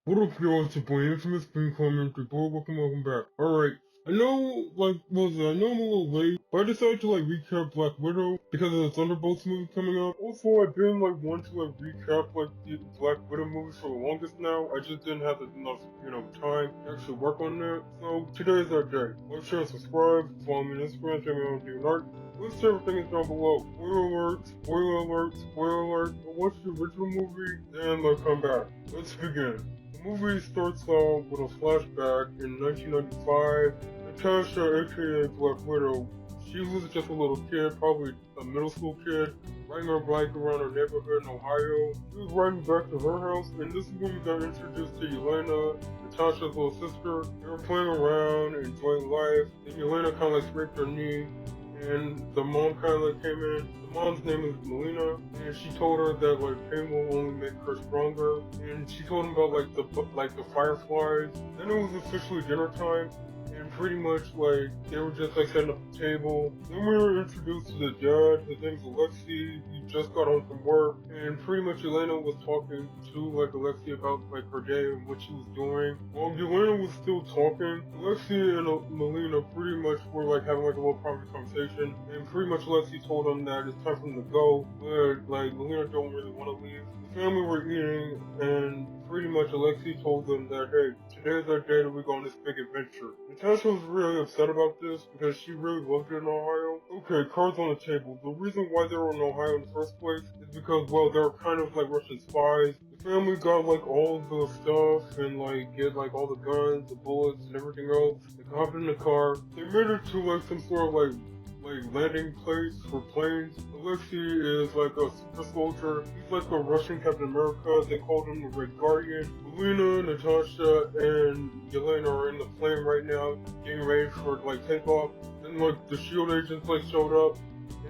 What up, y'all? It's your boy Infamous Green Comment. Boy, welcome back. Alright, I know, I know I'm a little late, but I decided to, recap Black Widow because of the Thunderbolts movie coming up. Also, I've been, wanting to, recap, the Black Widow movies for the longest now. I just didn't have enough, time to actually work on that. So, today is our day. Like, share, and subscribe, follow me on Instagram, check me out on DNR. Links to everything is down below. Spoiler alert, spoiler alert, spoiler alert. But watch the original movie, and, come back. Let's begin. The movie starts off with a flashback in 1995. Natasha, aka Black Widow, she was just a little kid, probably a middle school kid, riding her bike around her neighborhood in Ohio. She was riding back to her house, and this is when we got introduced to Yelena, Natasha's little sister. They were playing around, enjoying life, and Yelena kind of scraped her knee, and the mom kind of came in. The mom's name is Melina, and she told her that pain will only make her stronger. And she told him about the fireflies. Then it was officially dinner time, and pretty much they were just setting up the table. Then we were introduced to the dad. His name's Alexei. He just got home from work, and pretty much Elena was talking to Alexei about her day and what she was doing. While Elena was still talking, Alexei and Melina pretty much were having a little private conversation, and pretty much Alexei told them that it's time for them to go, but Melina don't really want to leave. The family were eating, and pretty much Alexei told them that, hey, today's our day that we go on this big adventure. Natasha was really upset about this because she really loved it in Ohio. Okay, cards on the table. The reason why they were in Ohio in the first place is because, well, they were kind of Russian spies. The family got all the stuff and get all the guns, the bullets, and everything else. They hopped in the car. They made it to some sort of landing place for planes. Alexei is a super soldier. He's a Russian Captain America. They called him the Red Guardian. Melina, Natasha, and Yelena are in the plane right now, getting ready for takeoff. Then the SHIELD agents showed up,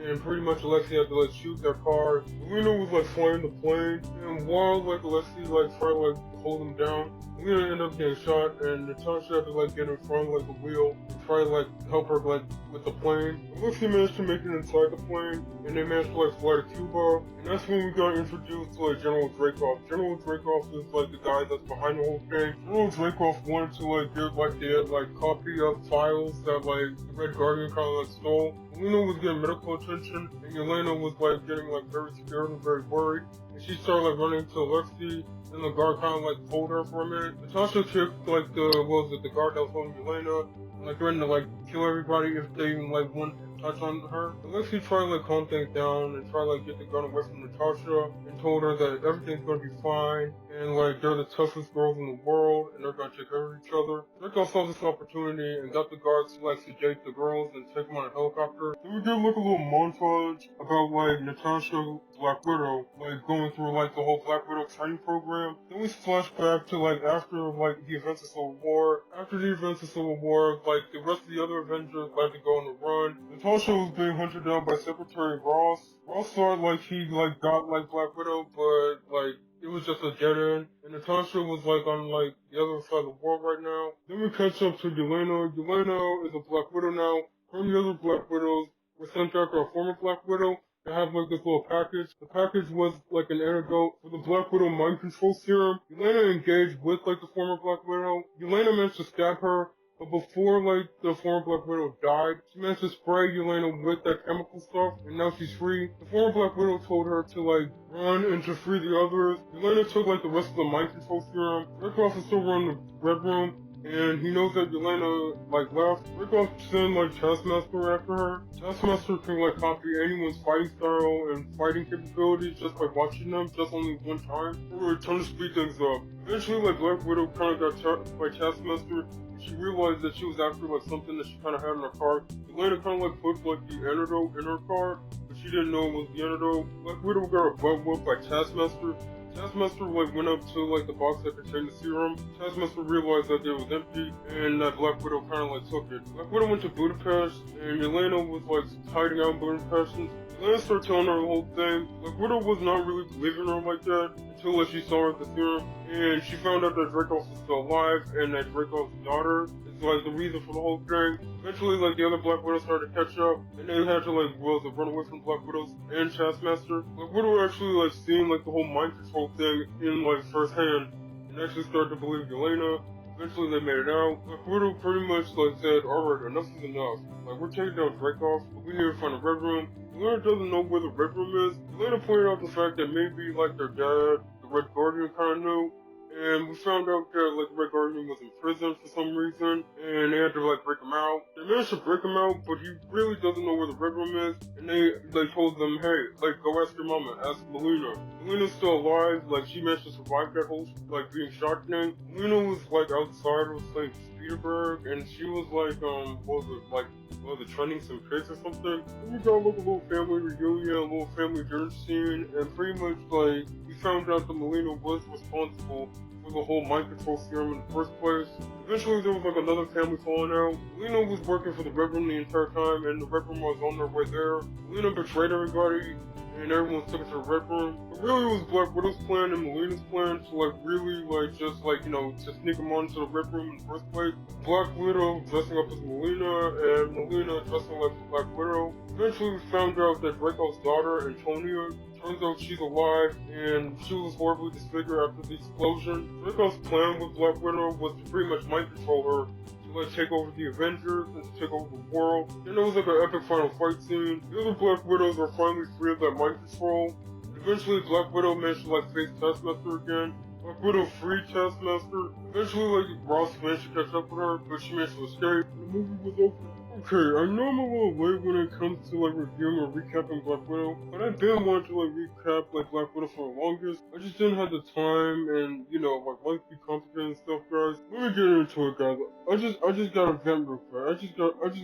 and pretty much Alexei had to shoot their car. Melina was flying the plane, and while Alexei tried to hold him down, Melina ended up getting shot, and Natasha had to get in front of the wheel and try to help her with the plane. Alexei managed to make it inside the plane, and they managed to fly to Cuba, and that's when we got introduced to General Dreykov. General Dreykov is the guy that's behind the whole thing. General Dreykov wanted to give the copy of files that the Red Guardian kind of stole. Melina was getting medical attention, and Yelena was getting very scared and very worried. And she started running to Alexei, and the guard kind of pulled her for a minute. Natasha kicked the guard that was holding Yelena, and threatened to kill everybody if they even want to touch on her. Alexei tried to calm things down and try to get the gun away from Natasha, and told her that everything's gonna be fine, and they're the toughest girls in the world, and they're gonna take care of each other. Draco saw this opportunity and got the guards to sedate the girls and take them on a helicopter. Then we did a little montage about Natasha, Black Widow, going through the whole Black Widow training program. Then we flash back to after the events of Civil War. After the events of Civil War, the rest of the other Avengers had to go on the run. Natasha was being hunted down by Secretary Ross. Ross thought he got Black Widow, but it was just a dead end, and Natasha was on the other side of the world right now. Then we catch up to Yelena. Yelena is a Black Widow now. Her and the other Black Widows were sent after a former Black Widow to have this little package. The package was an antidote for the Black Widow mind control serum. Yelena engaged with the former Black Widow. Yelena managed to stab her, but before the former Black Widow died, she managed to spray Yelena with that chemical stuff, and now she's free. The former Black Widow told her to run and to free the others. Yelena took the rest of the mind control serum. Rykov is still running the Red Room, and he knows that Yelena left. Rykov sent Taskmaster after her. Taskmaster can copy anyone's fighting style and fighting capabilities just by watching them just only one time, or trying to speed things up. Eventually Black Widow kind of got trapped by Taskmaster. She realized that she was after something that she kind of had in her car. Yelena kind of put the antidote in her car, but she didn't know it was the antidote. Black Widow got her butt whooped by Taskmaster. Taskmaster went up to the box that contained the serum. Taskmaster realized that it was empty, and that Black Widow kind of took it. Black Widow went to Budapest, and Yelena was hiding out in Budapest. And Yelena started telling her the whole thing. Black Widow was not really believing her like that until she saw her the serum, and she found out that Dracos was still alive, and that Dracos' daughter is the reason for the whole thing. Eventually, the other Black Widows started to catch up, and they had to run away from Black Widows and Taskmaster. Black Widow actually seen the whole mind control thing in first hand. and actually started to believe Yelena. Eventually they made it out. Black Widow pretty much like said, alright, enough is enough. Like, we're taking down Dreykov, but we need to find a Red Room. Yelena doesn't know where the Red Room is. Yelena pointed out the fact that maybe like their dad, the Red Guardian, kinda knew. And we found out that like Red Guardian was in prison for some reason, and they had to like break him out. They managed to break him out, but he really doesn't know where the Red Room is. And they told them, hey, like go ask your mama, ask Melina. Melina's still alive, like she managed to survive that whole like being shot thing. Melina was like outside of like Petersburg, and she was like what was it trending some pics or something? And we got like a little family reunion, a little family dinner scene, and pretty much like we found out that Melina was responsible for the whole mind control serum in the first place. Eventually there was like another family falling out. Melina was working for the Red Room the entire time, and the Red Room was on their way there. Melina betrayed everybody, and everyone took it to the Red Room. But really it was Black Widow's plan and Melina's plan to like really like just like, you know, to sneak them onto the Red Room in the first place. Black Widow dressing up as Melina, and Melina dressing like Black Widow. Eventually we found out that Dreykov's daughter, Antonia, turns out she's alive, and she was horribly disfigured after the explosion. Dreykov's plan with Black Widow was to pretty much mind control her, to like take over the Avengers and to take over the world. Then there was like an epic final fight scene. The other Black Widows are finally free of that mind control. Eventually Black Widow managed to like face Taskmaster again. Black Widow freed Taskmaster. Eventually like Ross managed to catch up with her, but she managed to escape. The movie was over. Okay, I know I'm a little late when it comes to like reviewing or recapping Black Widow, but I've been wanting to like recap like Black Widow for the longest. I just didn't have the time, and you know, like life be complicated and stuff, guys. Let me get into it, guys. I just gotta vent real quick. I just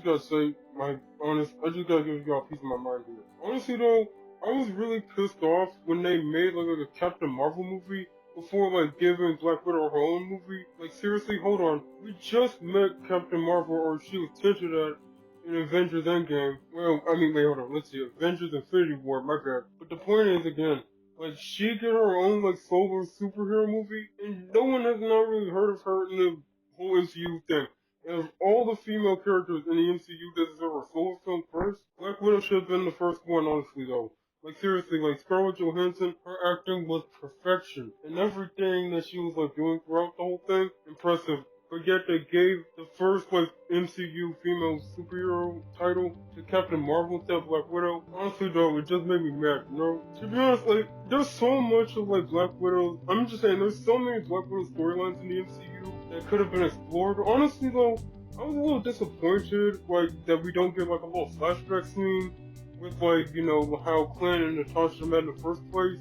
gotta say I just gotta give y'all a piece of my mind here. Honestly though, I was really pissed off when they made like a Captain Marvel movie before like giving Black Widow her own movie. Like seriously, hold on. We just met Captain Marvel, or she was hinted at in Avengers Endgame. Well, I mean, wait, hold on. Let's see. Avengers Infinity War, my bad. But the point is, again, like she did her own like solo superhero movie, and no one has not really heard of her in the whole MCU thing. And of all the female characters in the MCU that deserve a solo film first, Black Widow should have been the first one, honestly though. Like seriously, like Scarlett Johansson, her acting was perfection, and everything that she was like doing throughout the whole thing, impressive. But yet they gave the first like MCU female superhero title to Captain Marvel instead of Black Widow. Honestly though, it just made me mad, you know? To be honest, like, there's so much of like Black Widow, I'm just saying, there's so many Black Widow storylines in the MCU that could have been explored. Honestly though, I was a little disappointed, like, that we don't get like a little flashback scene with like, you know, how Clint and Natasha met in the first place.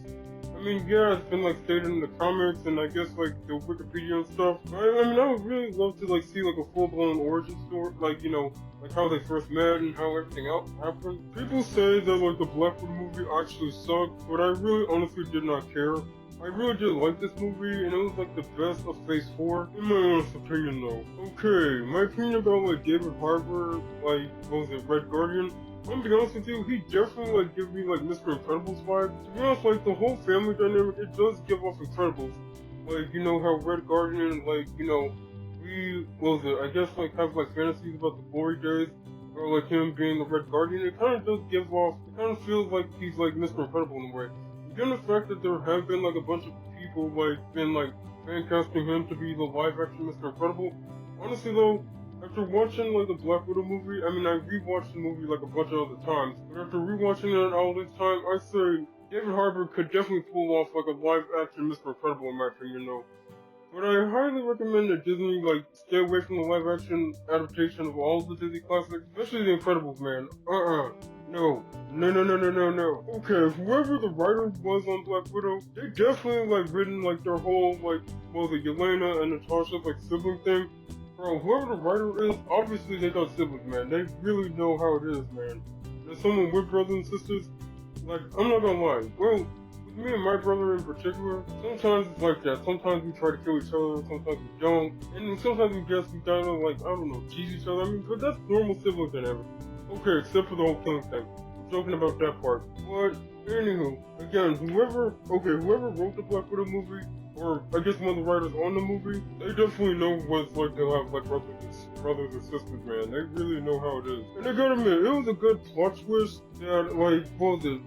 I mean, yeah, it's been like stated in the comics and I guess like the Wikipedia and stuff. I mean, I would really love to like see like a full-blown origin story, like, you know, like how they first met and how everything else happened. People say that like the Black Widow movie actually sucked, but I really honestly did not care. I really did like this movie, and it was like the best of Phase 4, in my honest opinion though. Okay, my opinion about like David Harbour, like, what was it, Red Guardian? I'm gonna be honest with you, he definitely like gives me like Mr. Incredibles vibes. To be honest, like the whole family dynamic, it does give off Incredibles. Like, you know how Red Guardian, like, you know, what was it, I guess like have like fantasies about the glory days, or like him being the Red Guardian. It kind of does give off, it kind of feels like he's like Mr. Incredible in a way. Given the fact that there have been like a bunch of people like been like fan casting him to be the live action Mr. Incredible, honestly though, after watching like the Black Widow movie, I mean I rewatched the movie like a bunch of other times, but after rewatching it all this time, I say David Harbour could definitely pull off like a live action Mr. Incredible in my opinion though. But I highly recommend that Disney like stay away from the live action adaptation of all the Disney classics, especially The Incredibles, man. No. No. Okay, whoever the writer was on Black Widow, they definitely like written like their whole like, well, the Yelena and Natasha like sibling thing. Bro, whoever the writer is, obviously they got siblings, man. They really know how it is, man. There's someone with brothers and sisters. Like, I'm not gonna lie. Well, with me and my brother in particular, sometimes it's like that. Sometimes we try to kill each other, sometimes we don't. And sometimes we guess we gotta, like, I don't know, tease each other. I mean, but that's normal sibling dynamic. Okay, except for the whole killing thing. I'm joking about that part. But, anywho, again, whoever wrote the Black Widow movie, or I guess one of the writers on the movie, they definitely know what it's like to have like replicants. brothers or sisters, man. They really know how it is. And I gotta admit, it was a good plot twist that, like,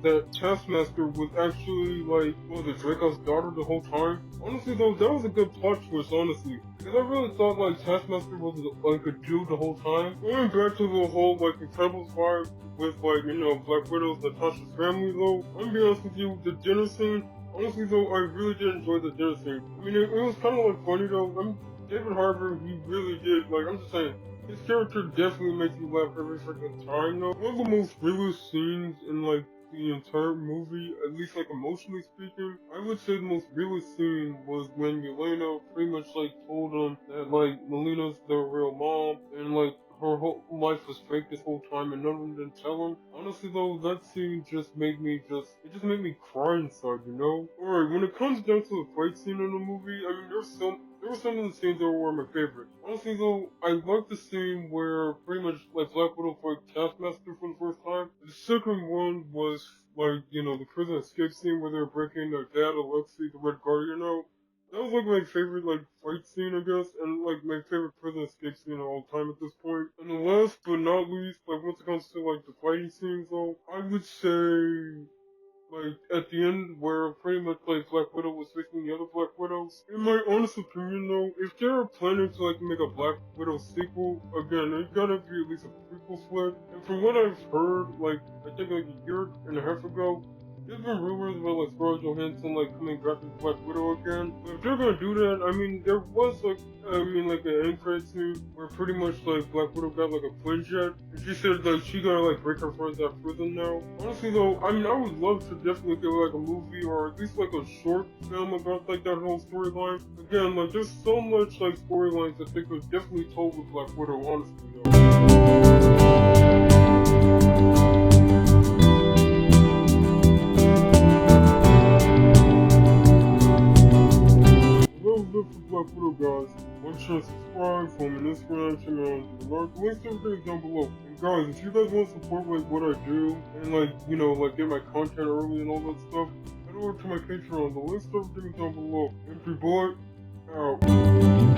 that Taskmaster was actually, like, Draco's daughter the whole time. Honestly, though, that was a good plot twist, honestly. Because I really thought, like, Taskmaster was, like, a dude the whole time. Going back to the whole, like, Incredibles vibe with, like, you know, Black Widow's Natasha's family, though, I'm gonna be honest with you, the dinner scene, honestly, though, I really did enjoy the dinner scene. I mean, it was kind of, like, funny, though. David Harbour, he really did, like, I'm just saying, his character definitely makes you laugh every freaking time, though. One of the most realist scenes in, like, the entire movie, at least, like, emotionally speaking, I would say the most realist scene was when Yelena pretty much, like, told him that, like, Melina's the real mom, and, like, her whole life was fake this whole time and none of them didn't tell him. Honestly though, that scene just made me cry inside, you know? Alright, when it comes down to the fight scene in the movie, I mean, there were some of the scenes that were my favorite. Honestly though, I like the scene where pretty much like Black Widow fight Taskmaster for the first time. The second one was like, you know, the prison escape scene where they're breaking their dad, Alexei, the Red Guardian out. That was like my favorite like fight scene, I guess, and like my favorite prison escape scene of all time at this point. And the last but not least, like once it comes to like the fighting scenes though, I would say like at the end where pretty much like Black Widow was facing the other Black Widows. In my honest opinion though, if they're planning to like make a Black Widow sequel, again, it gotta be at least a prequel flick. And from what I've heard, like I think like a year and a half ago, there's been rumors about like Scarlett Johansson like coming back as Black Widow again. But if they're gonna do that, I mean there was like like an end credit scene where pretty much like Black Widow got like a twin jet and she said like she gotta like break her friends out of prison now. Honestly though, I mean I would love to definitely get like a movie or at least like a short film about like that whole storyline. Again, like there's so much like storylines that they could definitely told with Black Widow, honestly though. Good for Black Widow, guys. Make sure to subscribe, follow me on Instagram, check me out on the link. Links to everything down below. And guys, if you guys want to support like what I do and like you know like get my content early and all that stuff, head over to my Patreon. The links to everything is down below. MP Boy, out.